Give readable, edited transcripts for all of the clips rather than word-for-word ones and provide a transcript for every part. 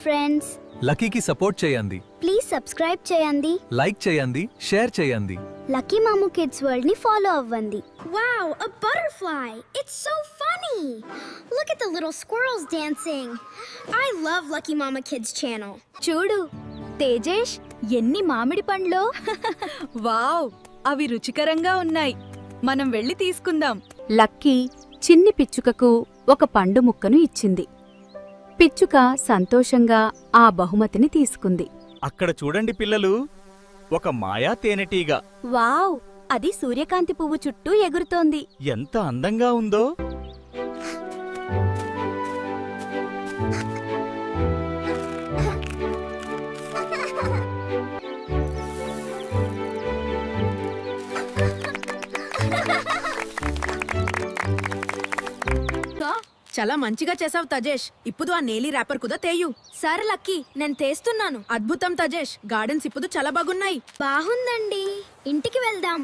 Friends, లక్కీకి support చేయండి. Please subscribe చేయండి, like చేయండి, షేర్ చేయండి. లక్కీ మాము కిడ్స్ వరల్డ్ ని ఫాలో అవ్వండి. Wow, a butterfly! It's so funny. Look at the little squirrels dancing. I love Lucky Mama Kids channel. చూడు తేజేష్, ఎన్ని మామిడి పండ్లో. వావ్, అవి రుచికరంగా ఉన్నాయి. మనం వెళ్ళి తీసుకుందాం. లక్కీ చిన్ని పిచ్చుకకు ఒక పండు ముక్కను ఇచ్చింది. పిచ్చుక సంతోషంగా ఆ బహుమతిని తీసుకుంది. అక్కడ చూడండి పిల్లలు, ఒక మాయా తేనెటీగ వావ్, అది సూర్యకాంతి పువ్వు చుట్టూ ఎగురుతోంది. ఎంత అందంగా ఉందో. చాలా మంచిగా చేసావు తజేష్. ఇప్పుడు ఆ నేలి ర్యాపర్ కుదా తేయు. సరే లక్కీ, నేను తెస్తున్నాను. అద్భుతం తజేష్, గార్డెన్స్ ఇప్పుడు చాలా బాగున్నాయి. బాగుందండి, ఇంటికి వెళ్దాం.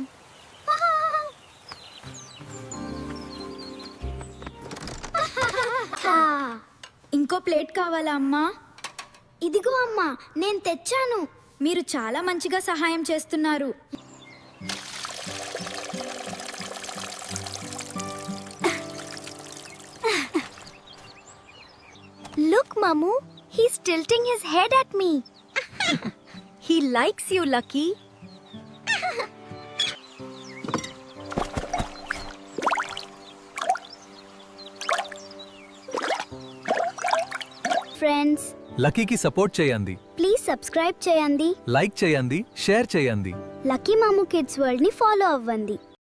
ఇంకో ప్లేట్ కావాలా అమ్మా? ఇదిగో అమ్మా, నేను తెచ్చాను. మీరు చాలా మంచిగా సహాయం చేస్తున్నారు. Look, Mamu, he's tilting his head at me. He likes you, Lucky. Friends, లక్కీకి సపోర్ట్ చేయండి. ప్లీజ్ సబ్స్క్రైబ్ చేయండి, లైక్ చేయండి, షేర్ చేయండి. లక్కీ మాము కిడ్స్ వరల్డ్ ని ఫాలో అవ్వండి.